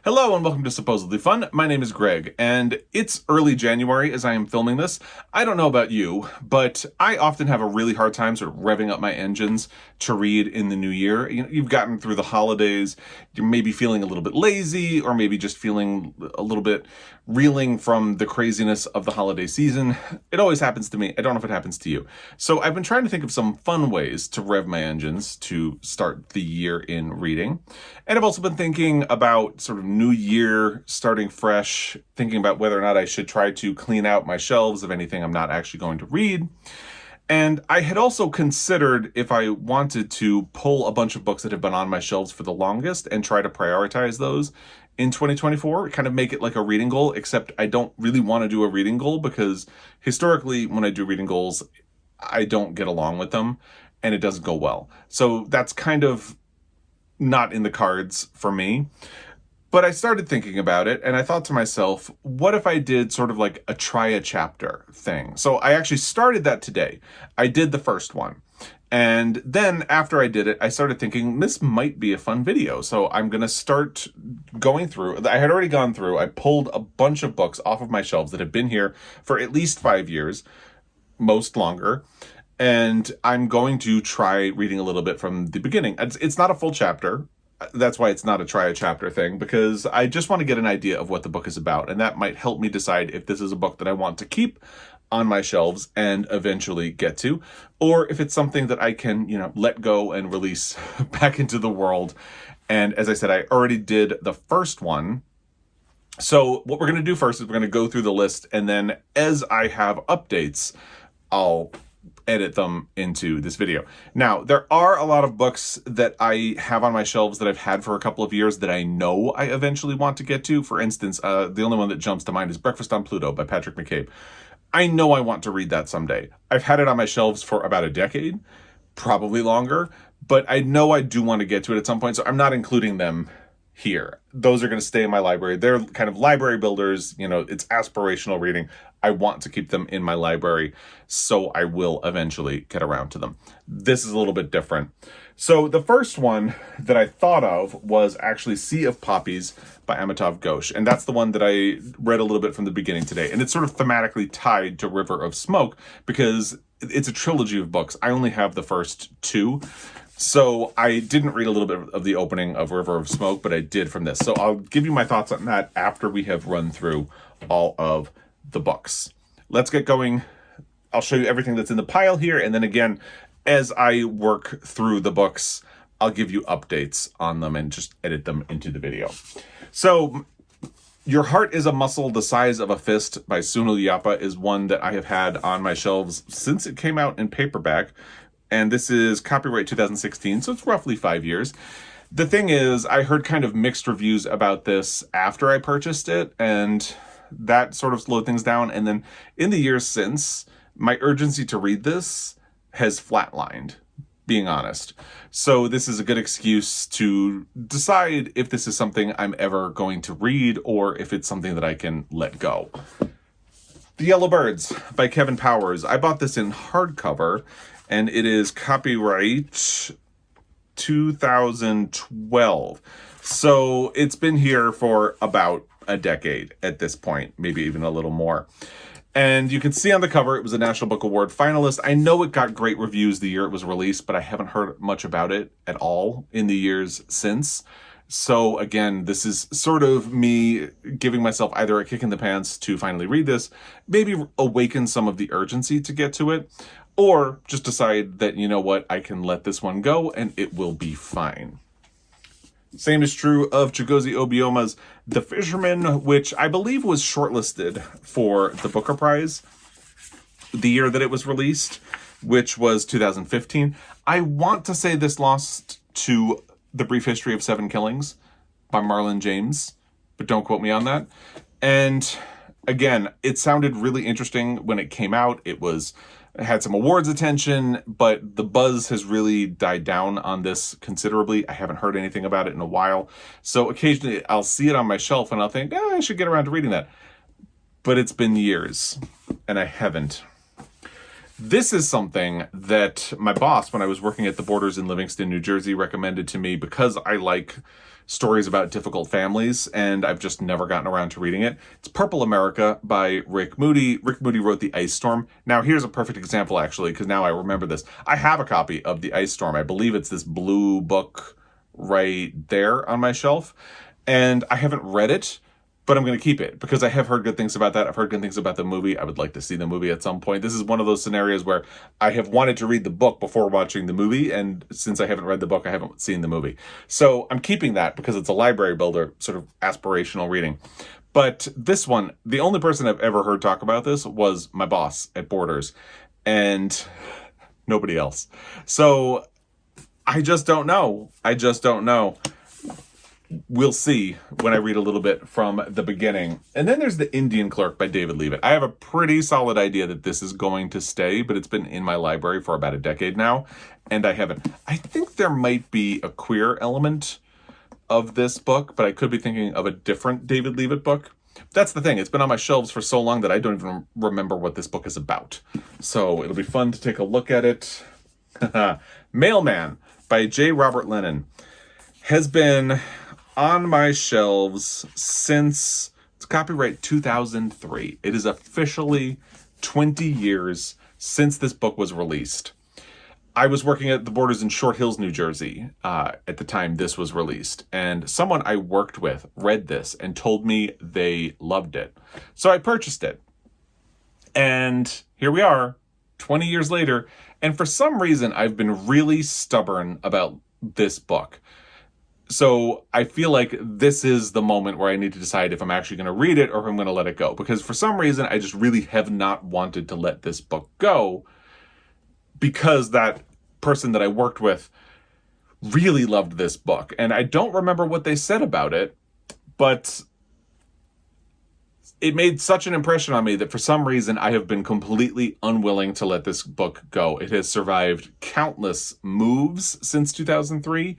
Hello and welcome to Supposedly Fun. My name is Greg, and it's early January as I am filming this. I don't know about you, but I often have a really hard time sort of revving up my engines to read in the new year. You've gotten through the holidays, you're maybe feeling a little bit lazy, or maybe just feeling a little bit reeling from the craziness of the holiday season. It always happens to me. I don't know if it happens to you. So I've been trying to think of some fun ways to rev my engines to start the year in reading. And I've also been thinking about sort of new year, starting fresh, thinking about whether or not I should try to clean out my shelves of anything I'm not actually going to read. And I had also considered if I wanted to pull a bunch of books that have been on my shelves for the longest and try to prioritize those in 2024, kind of make it like a reading goal, except I don't really want to do a reading goal because historically when I do reading goals, I don't get along with them and it doesn't go well. So that's kind of not in the cards for me. But I started thinking about it and I thought to myself, what if I did sort of like a try a chapter thing? So I actually started that today. I did the first one. And then after I did it, I started thinking this might be a fun video. So I'm going to start going through. I had already gone through. I pulled a bunch of books off of my shelves that have been here for at least 5 years, most longer. And I'm going to try reading a little bit from the beginning. It's not a full chapter. That's why it's not a try a chapter thing, because I just want to get an idea of what the book is about. And that might help me decide if this is a book that I want to keep on my shelves and eventually get to, or if it's something that I can, let go and release back into the world. And as I said, I already did the first one. So what we're going to do first is we're going to go through the list. And then as I have updates, I'll edit them into this video. Now, there are a lot of books that I have on my shelves that I've had for a couple of years that I know I eventually want to get to. For instance, the only one that jumps to mind is Breakfast on Pluto by Patrick McCabe. I know I want to read that someday. I've had it on my shelves for about a decade, probably longer, but I know I do want to get to it at some point, so I'm not including them here. Those are going to stay in my library. They're kind of library builders. It's aspirational reading. I want to keep them in my library, so I will eventually get around to them. This is a little bit different. So the first one that I thought of was actually Sea of Poppies by Amitav Ghosh. And that's the one that I read a little bit from the beginning today. And it's sort of thematically tied to River of Smoke because it's a trilogy of books. I only have the first two. So I didn't read a little bit of the opening of River of Smoke, but I did from this. So I'll give you my thoughts on that after we have run through all of the books. Let's get going. I'll show you everything that's in the pile here. And then again, as I work through the books, I'll give you updates on them and just edit them into the video. So Your Heart is a Muscle the Size of a Fist by Sunil Yapa is one that I have had on my shelves since it came out in paperback. And this is copyright 2016, so it's roughly 5 years. The thing is, I heard kind of mixed reviews about this after I purchased it, and that sort of slowed things down. And then in the years since, my urgency to read this has flatlined, being honest. So this is a good excuse to decide if this is something I'm ever going to read or if it's something that I can let go. The Yellow Birds by Kevin Powers. I bought this in hardcover, and it is copyright 2012. So it's been here for about a decade at this point, maybe even a little more. And you can see on the cover, it was a National Book Award finalist. I know it got great reviews the year it was released, but I haven't heard much about it at all in the years since. So again, this is sort of me giving myself either a kick in the pants to finally read this, maybe awaken some of the urgency to get to it, or just decide that, you know what, I can let this one go and it will be fine. Same is true of Chigozie Obioma's The Fisherman, which I believe was shortlisted for the Booker Prize the year that it was released, which was 2015. I want to say this lost to The Brief History of Seven Killings by Marlon James, but don't quote me on that. And again, it sounded really interesting when it came out. It had some awards attention, but the buzz has really died down on this considerably. I haven't heard anything about it in a while. So occasionally I'll see it on my shelf and I'll think, I should get around to reading that. But it's been years and I haven't. This is something that my boss, when I was working at the Borders in Livingston, New Jersey, recommended to me because I like stories about difficult families, and I've just never gotten around to reading it. It's Purple America by Rick Moody. Rick Moody wrote The Ice Storm. Now, here's a perfect example, actually, because now I remember this. I have a copy of The Ice Storm. I believe it's this blue book right there on my shelf, and I haven't read it, but I'm going to keep it because I have heard good things about that. I've heard good things about the movie. I would like to see the movie at some point. This is one of those scenarios where I have wanted to read the book before watching the movie, and since I haven't read the book, I haven't seen the movie. So I'm keeping that because it's a library builder, sort of aspirational reading. But this one, the only person I've ever heard talk about this was my boss at Borders, and nobody else. So I just don't know. We'll see when I read a little bit from the beginning. And then there's The Indian Clerk by David Leavitt. I have a pretty solid idea that this is going to stay, but it's been in my library for about a decade now, and I haven't. I think there might be a queer element of this book, but I could be thinking of a different David Leavitt book. That's the thing. It's been on my shelves for so long that I don't even remember what this book is about. So it'll be fun to take a look at it. Mailman by J. Robert Lennon has been on my shelves since it's copyright 2003. It is officially 20 years since this book was released. I was working at the Borders in Short Hills, New Jersey, at the time this was released, and someone I worked with read this and told me they loved it. So I purchased it. And here we are, 20 years later, and for some reason I've been really stubborn about this book. So I feel like this is the moment where I need to decide if I'm actually going to read it or if I'm going to let it go. Because for some reason, I just really have not wanted to let this book go because that person that I worked with really loved this book. And I don't remember what they said about it, but it made such an impression on me that for some reason I have been completely unwilling to let this book go. It has survived countless moves since 2003.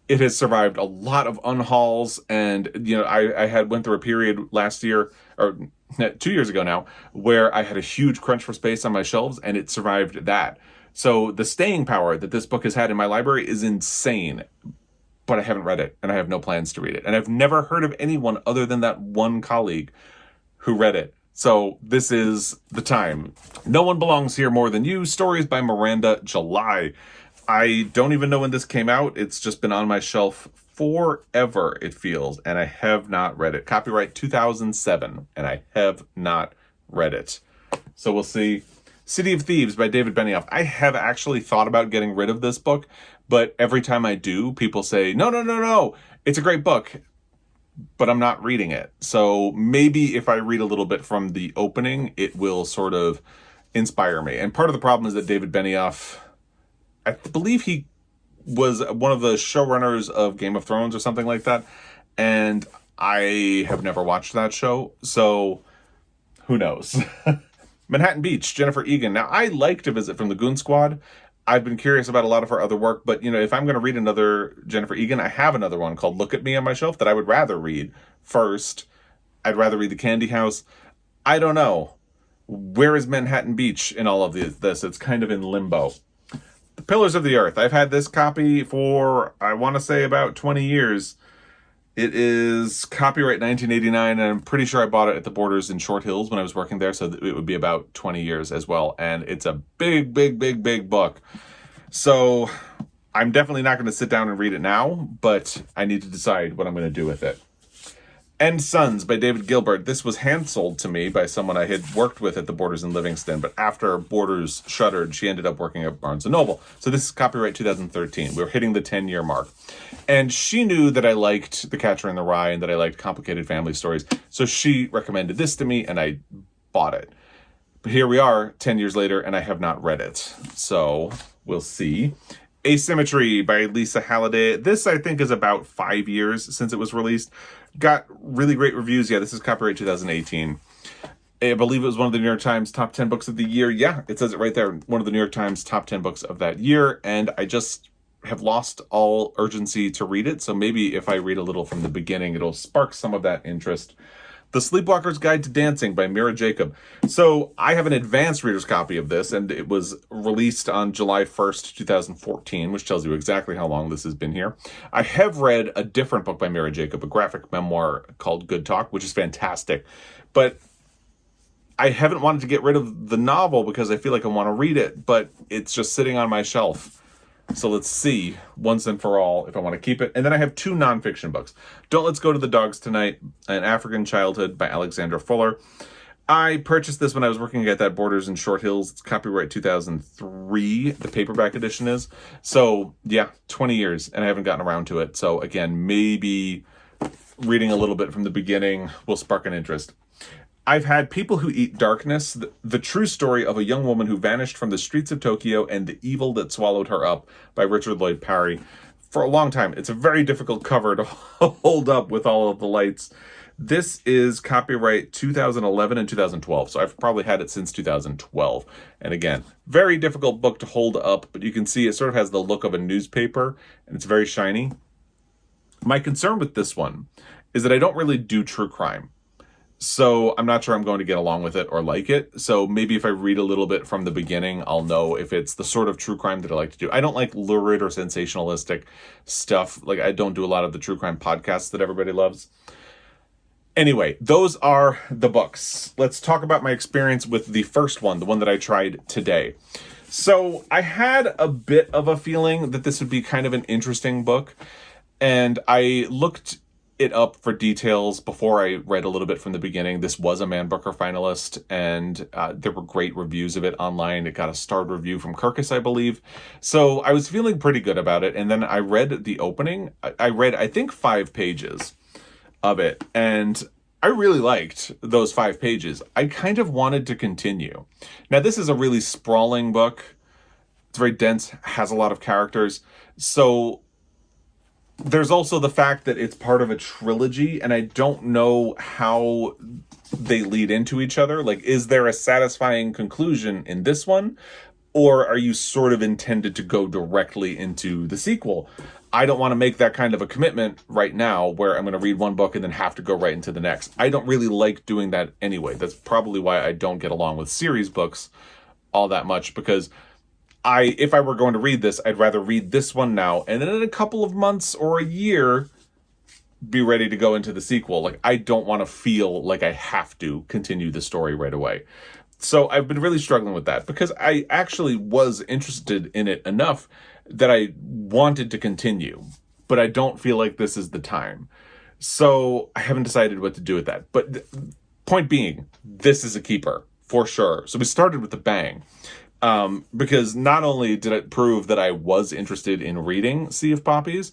It has survived a lot of unhauls, and I went through a period last year, or 2 years ago now, where I had a huge crunch for space on my shelves, and it survived that. So the staying power that this book has had in my library is insane, but I haven't read it, and I have no plans to read it. And I've never heard of anyone other than that one colleague who read it. So this is the time. No One Belongs Here More Than You, stories by Miranda July. I don't even know when this came out. It's just been on my shelf forever, it feels, and I have not read it. Copyright 2007, and I have not read it. So we'll see. City of Thieves by David Benioff. I have actually thought about getting rid of this book, but every time I do, people say, no, it's a great book, but I'm not reading it. So maybe if I read a little bit from the opening, it will sort of inspire me. And part of the problem is that David Benioff, I believe he was one of the showrunners of Game of Thrones or something like that. And I have never watched that show, so who knows? Manhattan Beach, Jennifer Egan. Now, I liked A Visit from the Goon Squad. I've been curious about a lot of her other work, but, if I'm going to read another Jennifer Egan, I have another one called Look at Me on my shelf that I would rather read first. I'd rather read The Candy House. I don't know. Where is Manhattan Beach in all of this? It's kind of in limbo. The Pillars of the Earth. I've had this copy for, I want to say, about 20 years. It is copyright 1989, and I'm pretty sure I bought it at the Borders in Short Hills when I was working there, so it would be about 20 years as well. And it's a big, big, big, big book. So I'm definitely not going to sit down and read it now, but I need to decide what I'm going to do with it. End Sons by David Gilbert. This was hand-sold to me by someone I had worked with at the Borders in Livingston, but after Borders shuttered, she ended up working at Barnes & Noble. So this is copyright 2013. We're hitting the 10-year mark. And she knew that I liked The Catcher in the Rye and that I liked complicated family stories. So she recommended this to me, and I bought it. But here we are, 10 years later, and I have not read it. So we'll see. Asymmetry by Lisa Halliday. This, I think, is about 5 years since it was released. Got really great reviews. Yeah, this is copyright 2018. I believe it was one of the New York Times top 10 books of the year. Yeah, it says it right there. One of the New York Times top 10 books of that year. And I just have lost all urgency to read it. So maybe if I read a little from the beginning, it'll spark some of that interest. The Sleepwalker's Guide to Dancing by Mira Jacob. So I have an advanced reader's copy of this, and it was released on July 1st, 2014, which tells you exactly how long this has been here. I have read a different book by Mira Jacob, a graphic memoir called Good Talk, which is fantastic. But I haven't wanted to get rid of the novel because I feel like I want to read it, but it's just sitting on my shelf. So let's see, once and for all, if I want to keep it. And then I have 2 nonfiction books. Don't Let's Go to the Dogs Tonight, An African Childhood by Alexandra Fuller. I purchased this when I was working at that Borders in Short Hills. It's copyright 2003, the paperback edition is. So, yeah, 20 years, and I haven't gotten around to it. So, again, maybe reading a little bit from the beginning will spark an interest. I've had People Who Eat Darkness, the true story of a young woman who vanished from the streets of Tokyo and the evil that swallowed her up by Richard Lloyd Parry for a long time. It's a very difficult cover to hold up with all of the lights. This is copyright 2011 and 2012, so I've probably had it since 2012. And again, very difficult book to hold up, but you can see it sort of has the look of a newspaper, and it's very shiny. My concern with this one is that I don't really do true crime. So I'm not sure I'm going to get along with it or like it. So maybe if I read a little bit from the beginning, I'll know if it's the sort of true crime that I like to do. I don't like lurid or sensationalistic stuff. Like, I don't do a lot of the true crime podcasts that everybody loves. Anyway, those are the books. Let's talk about my experience with the first one, the one that I tried today. So I had a bit of a feeling that this would be kind of an interesting book. And I looked it up for details before I read a little bit from the beginning. This was a Man Booker finalist, and there were great reviews of it online. It got a starred review from Clerk, I believe. So I was feeling pretty good about it. And then I read the opening. I read, I think, 5 pages of it, and I really liked those 5 pages. I kind of wanted to continue. Now, this is a really sprawling book. It's very dense, has a lot of characters. So there's also the fact that it's part of a trilogy, and I don't know how they lead into each other. Like, is there a satisfying conclusion in this one? Or are you sort of intended to go directly into the sequel? I don't want to make that kind of a commitment right now where I'm going to read one book and then have to go right into the next. I don't really like doing that anyway. That's probably why I don't get along with series books all that much, because if I were going to read this, I'd rather read this one now and then in a couple of months or a year be ready to go into the sequel. Like, I don't want to feel like I have to continue the story right away. So I've been really struggling with that because I actually was interested in it enough that I wanted to continue, but I don't feel like this is the time. So I haven't decided what to do with that. But point being, this is a keeper for sure. So we started with a bang. Because not only did it prove that I was interested in reading Sea of Poppies,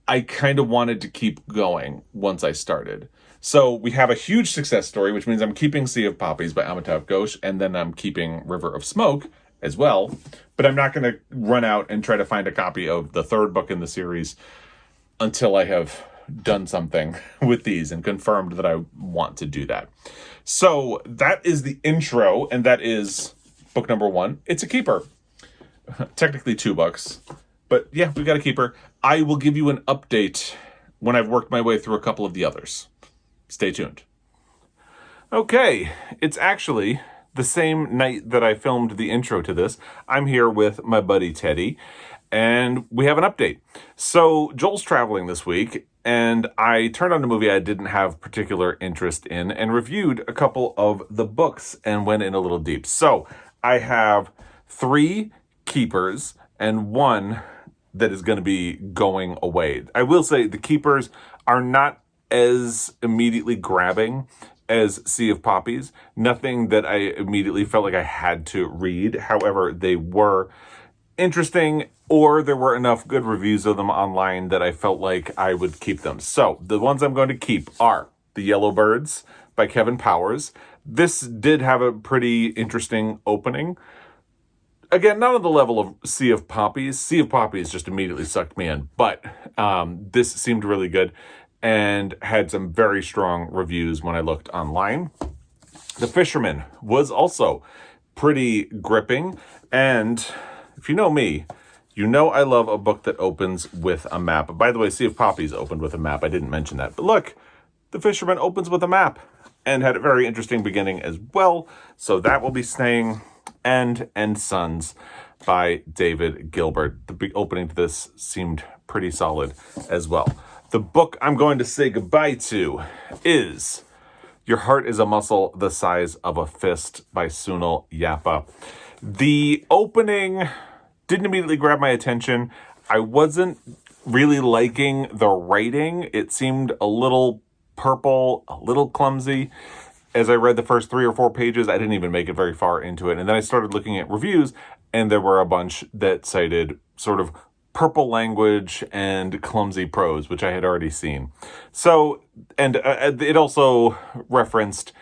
I kind of wanted to keep going once I started. So we have a huge success story, which means I'm keeping Sea of Poppies by Amitav Ghosh, and then I'm keeping River of Smoke as well. But I'm not going to run out and try to find a copy of the 3rd book in the series until I have done something with these and confirmed that I want to do that. So that is the intro, and that is book number 1. It's a keeper. Technically 2 books. But yeah, we got a keeper. I will give you an update when I've worked my way through a couple of the others. Stay tuned. Okay, it's actually the same night that I filmed the intro to this. I'm here with my buddy Teddy, and we have an update. So Joel's traveling this week, and I turned on a movie I didn't have particular interest in and reviewed a couple of the books and went in a little deep. So I have 3 keepers and 1 that is going to be going away. I will say the keepers are not as immediately grabbing as Sea of Poppies. Nothing that I immediately felt like I had to read. However, they were interesting, or there were enough good reviews of them online that I felt like I would keep them. So the ones I'm going to keep are The Yellow Birds by Kevin Powers. This did have a pretty interesting opening. Again, not on the level of Sea of Poppies. Sea of Poppies just immediately sucked me in. But this seemed really good and had some very strong reviews when I looked online. The Fisherman was also pretty gripping. And if you know me, you know I love a book that opens with a map. By the way, Sea of Poppies opened with a map. I didn't mention that. But look, The Fisherman opens with a map and had a very interesting beginning as well. So that will be staying. And Sons by David Gilbert. The big opening to this seemed pretty solid as well. The book I'm going to say goodbye to is Your Heart is a Muscle the Size of a Fist by Sunil Yapa. The opening didn't immediately grab my attention. I wasn't really liking the writing. It seemed a little purple, a little clumsy. As I read the first 3 or 4 pages, I didn't even make it very far into it. And then I started looking at reviews, and there were a bunch that cited sort of purple language and clumsy prose, which I had already seen. So, and it also referenced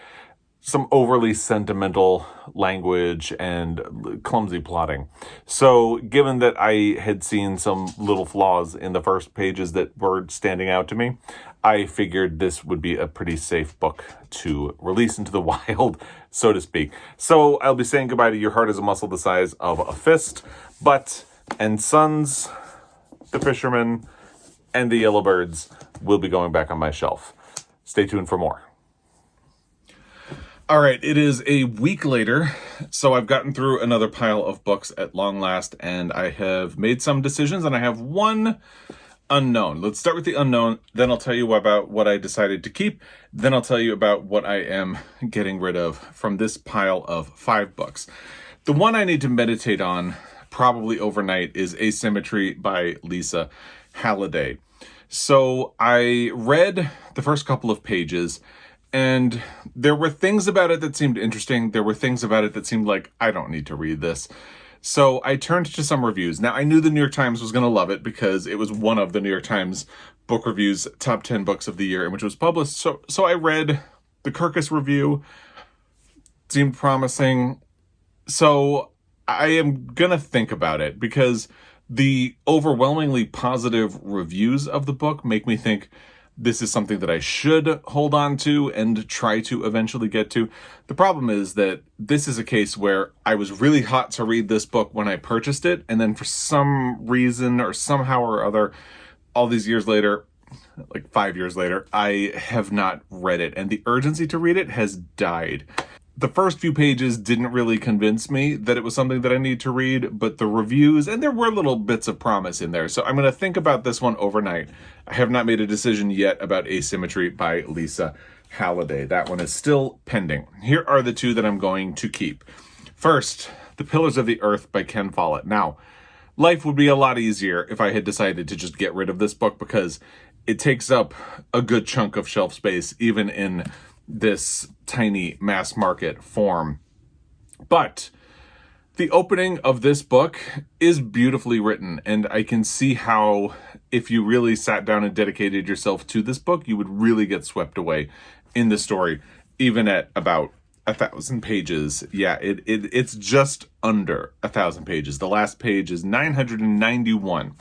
some overly sentimental language and clumsy plotting. So given that I had seen some little flaws in the first pages that were standing out to me, I figured this would be a pretty safe book to release into the wild, so to speak. So I'll be saying goodbye to Your Heart is a Muscle the Size of a Fist, but and Sons, The Fisherman, and The Yellowbirds will be going back on my shelf. Stay tuned for more. All right, it is a week later, so I've gotten through another pile of books at long last, and I have made some decisions, and I have one unknown. Let's start with the unknown, then I'll tell you about what I decided to keep, then I'll tell you about what I am getting rid of from this pile of 5 books. The one I need to meditate on, probably overnight, is Asymmetry by Lisa Halliday. So I read the first couple of pages, and there were things about it that seemed interesting. There were things about it that seemed like, I don't need to read this. So I turned to some reviews. Now, I knew the New York Times was going to love it because it was one of the New York Times book reviews, top 10 books of the year, in which it was published. So I read the Kirkus review. It seemed promising. So I am going to think about it because the overwhelmingly positive reviews of the book make me think this is something that I should hold on to and try to eventually get to. The problem is that this is a case where I was really hot to read this book when I purchased it, and then for some reason or somehow or other, all these years later, like 5 years later, I have not read it, and the urgency to read it has died. The first few pages didn't really convince me that it was something that I need to read, but the reviews, and there were little bits of promise in there. So I'm going to think about this one overnight. I have not made a decision yet about Asymmetry by Lisa Halliday. That one is still pending. Here are the 2 that I'm going to keep. First, The Pillars of the Earth by Ken Follett. Now, life would be a lot easier if I had decided to just get rid of this book because it takes up a good chunk of shelf space, even in this tiny mass market form. But the opening of this book is beautifully written, and I can see how if you really sat down and dedicated yourself to this book, you would really get swept away in the story, even at about 1,000 pages. Yeah, it's just under 1,000 pages. The last page is 991.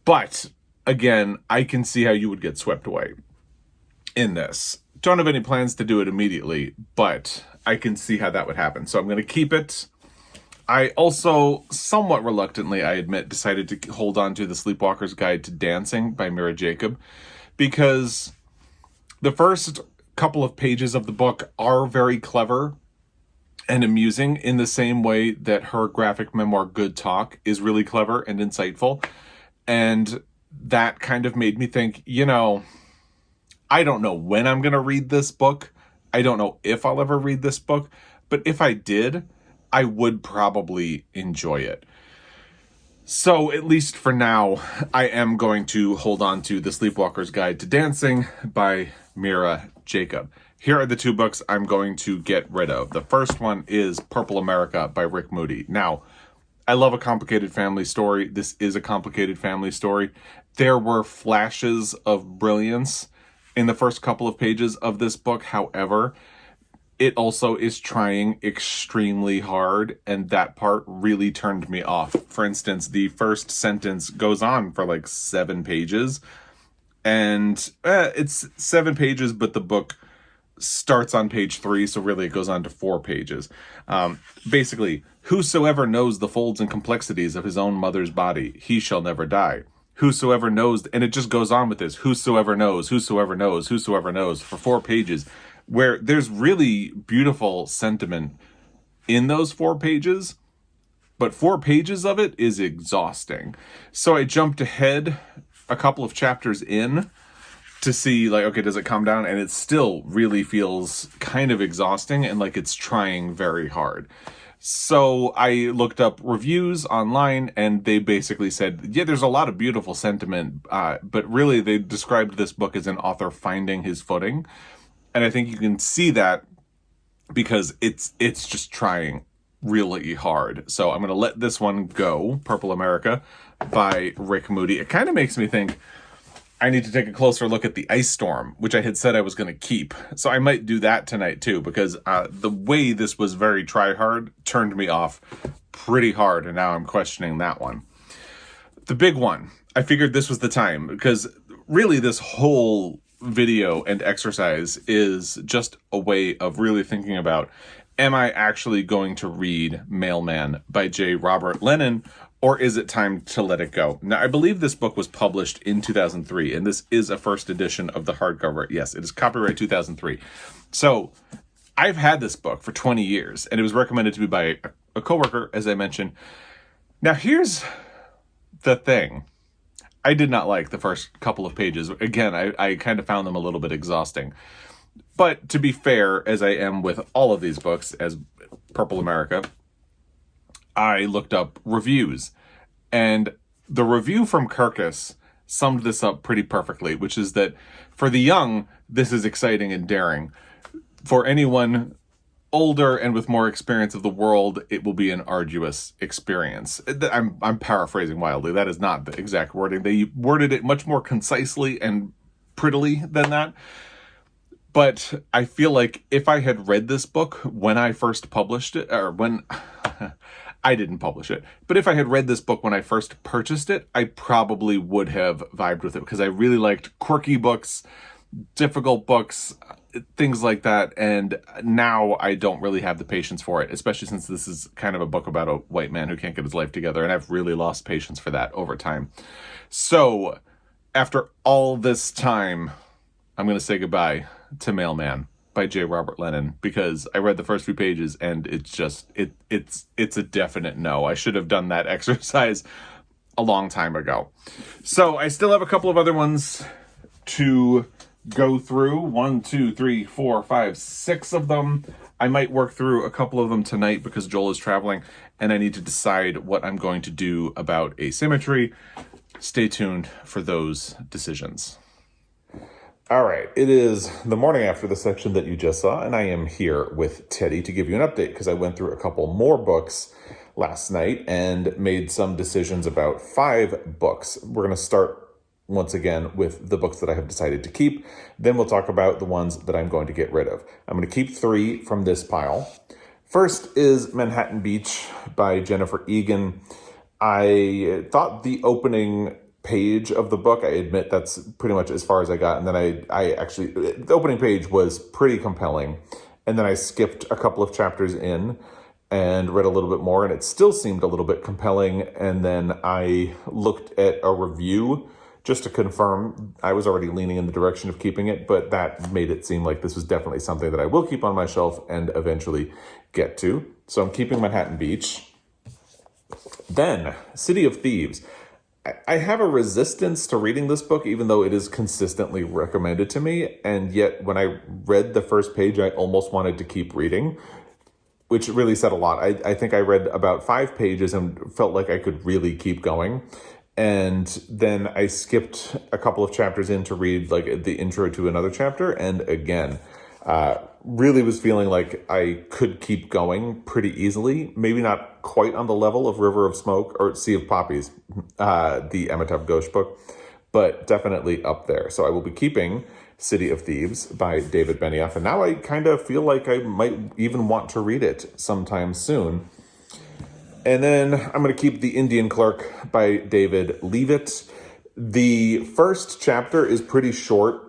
But again, I can see how you would get swept away in this. Don't have any plans to do it immediately, but I can see how that would happen. So I'm going to keep it. I also, somewhat reluctantly, I admit, decided to hold on to The Sleepwalker's Guide to Dancing by Mira Jacob because the first couple of pages of the book are very clever and amusing in the same way that her graphic memoir, Good Talk, is really clever and insightful. And that kind of made me think, I don't know when I'm going to read this book. I don't know if I'll ever read this book. But if I did, I would probably enjoy it. So at least for now, I am going to hold on to The Sleepwalker's Guide to Dancing by Mira Jacob. Here are the 2 books I'm going to get rid of. The first one is Purple America by Rick Moody. Now, I love a complicated family story. This is a complicated family story. There were flashes of brilliance in the first couple of pages of this book. However, it also is trying extremely hard, and that part really turned me off. For instance, the first sentence goes on for like 7 pages, and it's 7 pages, but the book starts on page 3, so really it goes on to 4 pages. Basically, whosoever knows the folds and complexities of his own mother's body, he shall never die. whosoever knows, and it just goes on with this, whosoever knows, whosoever knows, whosoever knows, for 4 pages, where there's really beautiful sentiment in those 4 pages, but 4 pages of it is exhausting. So I jumped ahead a couple of chapters in to see, like, okay, does it calm down? And it still really feels kind of exhausting and like it's trying very hard. So I looked up reviews online, and they basically said, yeah, there's a lot of beautiful sentiment, but really they described this book as an author finding his footing. And I think you can see that because it's just trying really hard. So I'm going to let this one go, Purple America by Rick Moody. It kind of makes me think I need to take a closer look at the Ice Storm, which I had said I was going to keep. So I might do that tonight too, because the way this was very try-hard turned me off pretty hard, and now I'm questioning that one. The big one, I figured this was the time, because really this whole video and exercise is just a way of really thinking about, am I actually going to read Mailman by J. Robert Lennon, or is it time to let it go? Now, I believe this book was published in 2003, and this is a first edition of the hardcover. Yes, it is copyright 2003. So I've had this book for 20 years, and it was recommended to me by a coworker, as I mentioned. Now, here's the thing. I did not like the first couple of pages. Again, I kind of found them a little bit exhausting. But to be fair, as I am with all of these books, as Purple America, I looked up reviews, and the review from Kirkus summed this up pretty perfectly, which is that for the young, this is exciting and daring. For anyone older and with more experience of the world, it will be an arduous experience. I'm paraphrasing wildly. That is not the exact wording. They worded it much more concisely and prettily than that. But I feel like if I had read this book when I first published it, or when I didn't publish it, but if I had read this book when I first purchased it, I probably would have vibed with it, because I really liked quirky books, difficult books, things like that. And now I don't really have the patience for it, especially since this is kind of a book about a white man who can't get his life together. And I've really lost patience for that over time. So after all this time, I'm going to say goodbye to Mailman by J. Robert Lennon, because I read the first few pages and it's just, it's a definite no. I should have done that exercise a long time ago. So I still have a couple of other ones to go through. 1, 2, 3, 4, 5, 6 of them. I might work through a couple of them tonight because Joel is traveling and I need to decide what I'm going to do about asymmetry. Stay tuned for those decisions. All right, it is the morning after the section that you just saw, and I am here with Teddy to give you an update, because I went through a couple more books last night and made some decisions about 5 books. We're going to start once again with the books that I have decided to keep. Then we'll talk about the ones that I'm going to get rid of. I'm going to keep 3 from this pile. First is Manhattan Beach by Jennifer Egan. I thought the opening page of the book, I admit that's pretty much as far as I got, and then I actually, the opening page was pretty compelling, and then I skipped a couple of chapters in and read a little bit more, and it still seemed a little bit compelling, and then I looked at a review just to confirm. I was already leaning in the direction of keeping it, but that made it seem like this was definitely something that I will keep on my shelf and eventually get to. So I'm keeping Manhattan Beach. Then, City of Thieves. I have a resistance to reading this book, even though it is consistently recommended to me. And yet, when I read the first page, I almost wanted to keep reading, which really said a lot. I think I read about 5 pages and felt like I could really keep going. And then I skipped a couple of chapters in to read like the intro to another chapter. And again, really was feeling like I could keep going pretty easily. Maybe not quite on the level of River of Smoke or Sea of Poppies, the Amitav Ghosh book, but definitely up there. So I will be keeping City of Thieves by David Benioff. And now I kind of feel like I might even want to read it sometime soon. And then I'm going to keep The Indian Clerk by David Leavitt. The first chapter is pretty short.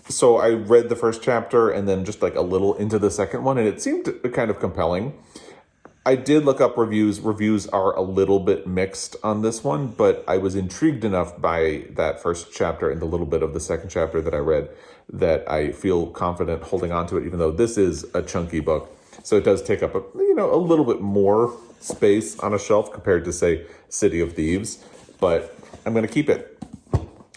So I read the first chapter and then just like a little into the second one, and it seemed kind of compelling. I did look up reviews. Reviews are a little bit mixed on this one, but I was intrigued enough by that first chapter and the little bit of the second chapter that I read that I feel confident holding on to it, even though this is a chunky book. So it does take up a little bit more space on a shelf compared to, say, City of Thieves. But I'm going to keep it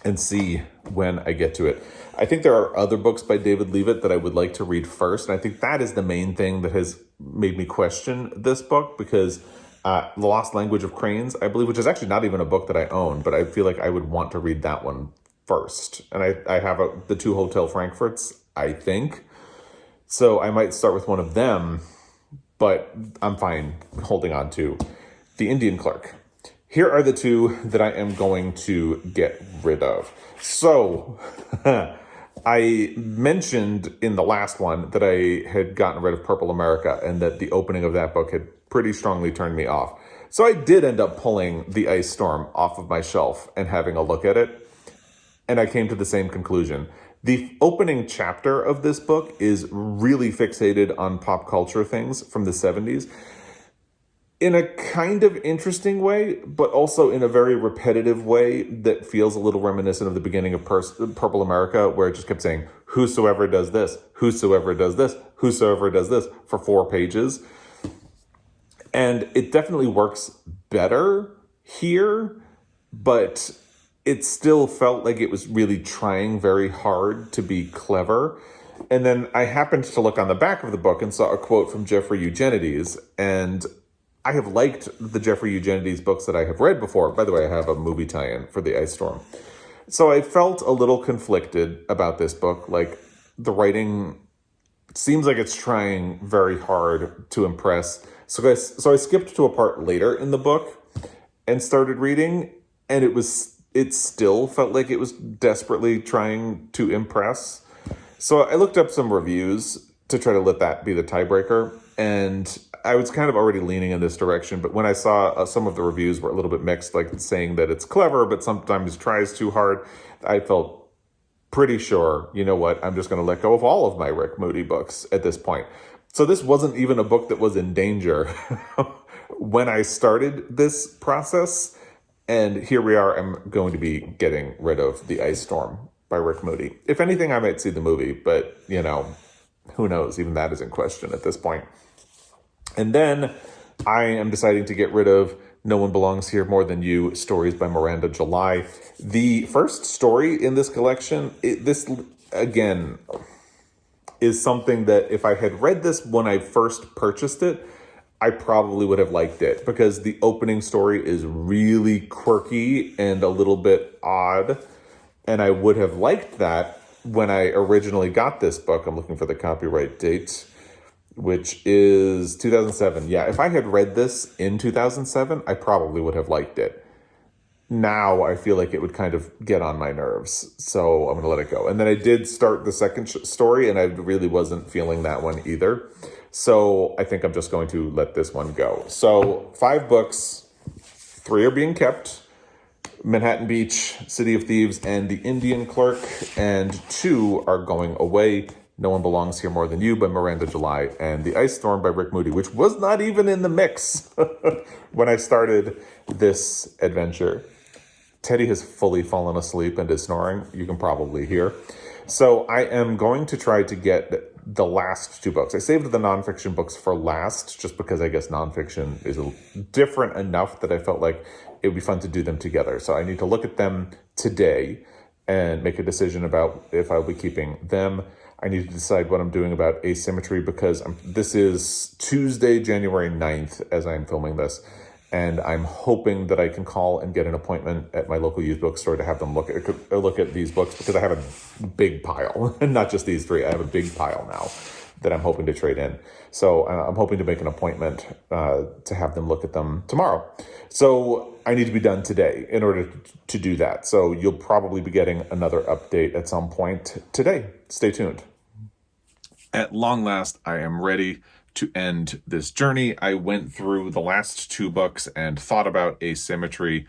and see when I get to it. I think there are other books by David Leavitt that I would like to read first. And I think that is the main thing that has made me question this book, because The Lost Language of Cranes, I believe, which is actually not even a book that I own, but I feel like I would want to read that one first. And I have the two Hotel Frankfurts, I think. So I might start with one of them, but I'm fine holding on to The Indian Clerk. Here are the two that I am going to get rid of. So I mentioned in the last one that I had gotten rid of Purple America and that the opening of that book had pretty strongly turned me off. So I did end up pulling The Ice Storm off of my shelf and having a look at it. And I came to the same conclusion. The opening chapter of this book is really fixated on pop culture things from the 70s in a kind of interesting way, but also in a very repetitive way that feels a little reminiscent of the beginning of Purple America, where it just kept saying, whosoever does this, whosoever does this, whosoever does this, for 4 pages. And it definitely works better here, but it still felt like it was really trying very hard to be clever. And then I happened to look on the back of the book and saw a quote from Jeffrey Eugenides, and I have liked the Jeffrey Eugenides books that I have read before. By the way, I have a movie tie-in for The Ice Storm. So I felt a little conflicted about this book. Like, the writing seems like it's trying very hard to impress. So I skipped to a part later in the book and started reading, and it still felt like it was desperately trying to impress. So I looked up some reviews to try to let that be the tiebreaker, and I was kind of already leaning in this direction, but when I saw some of the reviews were a little bit mixed, like saying that it's clever, but sometimes tries too hard, I felt pretty sure, you know what, I'm just going to let go of all of my Rick Moody books at this point. So this wasn't even a book that was in danger when I started this process, and here we are. I'm going to be getting rid of The Ice Storm by Rick Moody. If anything, I might see the movie, but, who knows? Even that is in question at this point. And then I am deciding to get rid of No One Belongs Here More Than You, Stories by Miranda July. The first story in this collection, this, again, is something that if I had read this when I first purchased it, I probably would have liked it, because the opening story is really quirky and a little bit odd. And I would have liked that when I originally got this book. I'm looking for the copyright date, which is 2007. Yeah, if I had read this in 2007, I probably would have liked it. Now I feel like it would kind of get on my nerves, so I'm going to let it go. And then I did start the second story, and I really wasn't feeling that one either. So I think I'm just going to let this one go. So 5 books, 3 are being kept: Manhattan Beach, City of Thieves, and The Indian Clerk, and 2 are going away: No One Belongs Here More Than You by Miranda July, and The Ice Storm by Rick Moody, which was not even in the mix when I started this adventure. Teddy has fully fallen asleep and is snoring. You can probably hear. So I am going to try to get the last 2 books. I saved the nonfiction books for last, just because I guess nonfiction is different enough that I felt like it would be fun to do them together. So I need to look at them today and make a decision about if I'll be keeping them. I need to decide what I'm doing about asymmetry, because this is Tuesday, January 9th, as I'm filming this. And I'm hoping that I can call and get an appointment at my local used bookstore to have them look at these books, because I have a big pile, and not just these 3. I have a big pile now that I'm hoping to trade in. So I'm hoping to make an appointment to have them look at them tomorrow. So I need to be done today in order to do that. So you'll probably be getting another update at some point today. Stay tuned. At long last, I am ready to end this journey. I went through the last 2 books and thought about asymmetry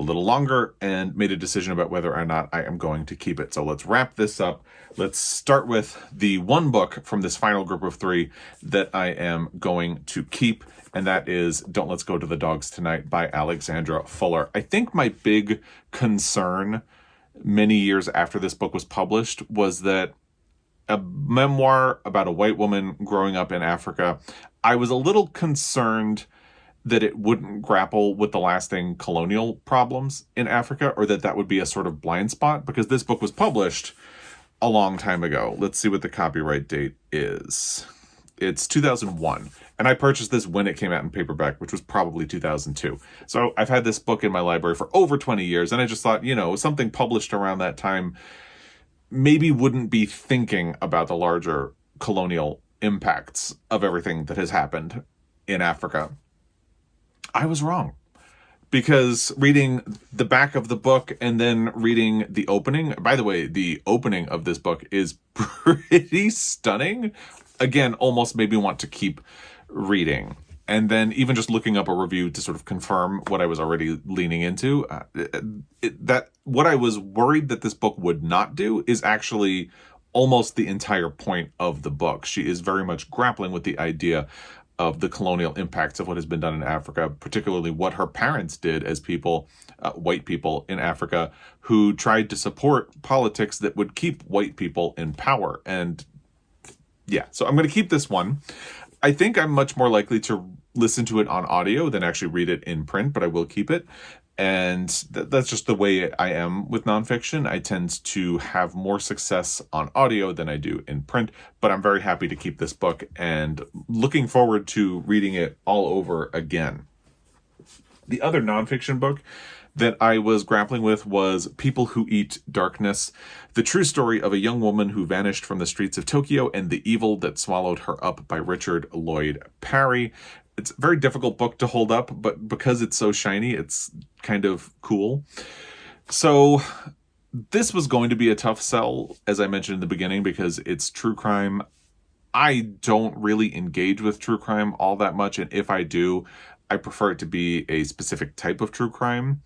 a little longer and made a decision about whether or not I am going to keep it. So let's wrap this up. Let's start with the one book from this final group of 3 that I am going to keep, and that is Don't Let's Go to the Dogs Tonight by Alexandra Fuller. I think my big concern many years after this book was published was that a memoir about a white woman growing up in Africa, I was a little concerned that it wouldn't grapple with the lasting colonial problems in Africa, or that would be a sort of blind spot, because this book was published a long time ago. Let's see what the copyright date is. It's 2001. And I purchased this when it came out in paperback, which was probably 2002. So I've had this book in my library for over 20 years. And I just thought, something published around that time maybe wouldn't be thinking about the larger colonial impacts of everything that has happened in Africa. I was wrong. Because reading the back of the book and then reading the opening, by the way, the opening of this book is pretty stunning. Again, almost made me want to keep reading. And then even just looking up a review to sort of confirm what I was already leaning into, that what I was worried that this book would not do is actually almost the entire point of the book. She is very much grappling with the idea of the colonial impacts of what has been done in Africa, particularly what her parents did as people, white people in Africa, who tried to support politics that would keep white people in power. And yeah, so I'm going to keep this one. I think I'm much more likely to listen to it on audio than actually read it in print, but I will keep it. And that's just the way I am with nonfiction. I tend to have more success on audio than I do in print, but I'm very happy to keep this book and looking forward to reading it all over again. The other nonfiction book that I was grappling with was People Who Eat Darkness, the true story of a young woman who vanished from the streets of Tokyo and the evil that swallowed her up, by Richard Lloyd Parry. It's a very difficult book to hold up, but because it's so shiny, it's kind of cool. So this was going to be a tough sell, as I mentioned in the beginning, because it's true crime. I don't really engage with true crime all that much, and if I do, I prefer it to be a specific type of true crime.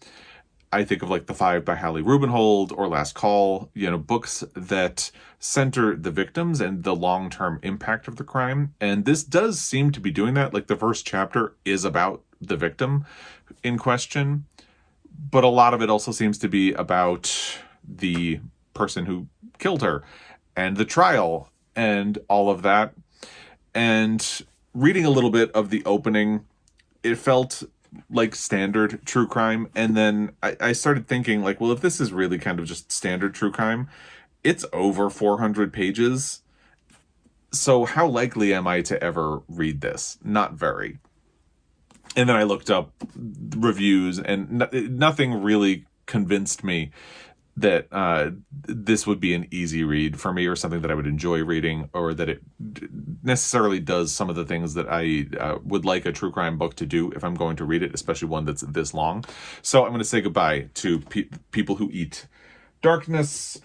I think of like The Five by Hallie Rubenhold or Last Call, books that center the victims and the long-term impact of the crime. And this does seem to be doing that. Like the first chapter is about the victim in question, but a lot of it also seems to be about the person who killed her and the trial and all of that. And reading a little bit of the opening, it felt like standard true crime. And then I started thinking like, well, if this is really kind of just standard true crime, it's over 400 pages. So how likely am I to ever read this? Not very. And then I looked up reviews and nothing really convinced me that this would be an easy read for me or something that I would enjoy reading, or that it necessarily does some of the things that I would like a true crime book to do if I'm going to read it, especially one that's this long. So I'm going to say goodbye to People Who Eat Darkness.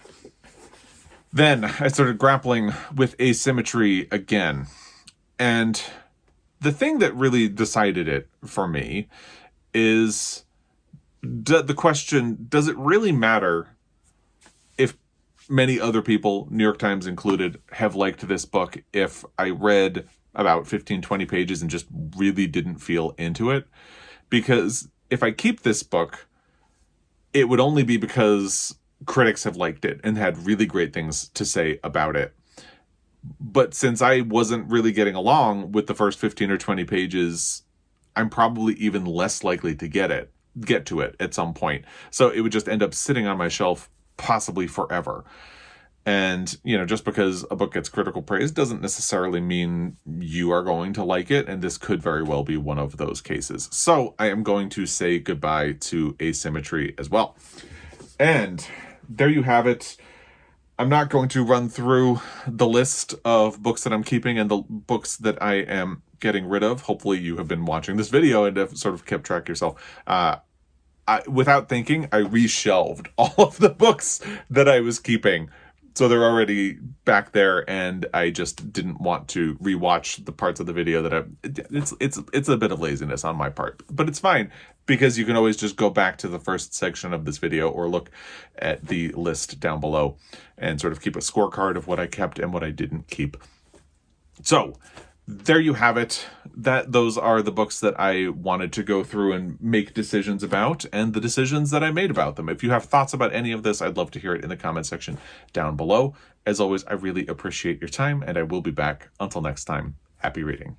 Then I started grappling with asymmetry again. And the thing that really decided it for me is the question, does it really matter if many other people, New York Times included, have liked this book if I read about 15, 20 pages and just really didn't feel into it? Because if I keep this book, it would only be because critics have liked it and had really great things to say about it. But since I wasn't really getting along with the first 15 or 20 pages, I'm probably even less likely to get to it at some point. So it would just end up sitting on my shelf possibly forever. And, just because a book gets critical praise doesn't necessarily mean you are going to like it. And this could very well be one of those cases. So I am going to say goodbye to asymmetry as well. And there you have it. I'm not going to run through the list of books that I'm keeping and the books that I am getting rid of. Hopefully you have been watching this video and have sort of kept track yourself. Without thinking, I reshelved all of the books that I was keeping So they're already back there, and I just didn't want to rewatch the parts of the video that it's a bit of laziness on my part, but it's fine because you can always just go back to the first section of this video or look at the list down below and sort of keep a scorecard of what I kept and what I didn't keep. So there you have it. Those are the books that I wanted to go through and make decisions about, and the decisions that I made about them. If you have thoughts about any of this, I'd love to hear it in the comment section down below. As always, I really appreciate your time, and I will be back. Until next time, happy reading.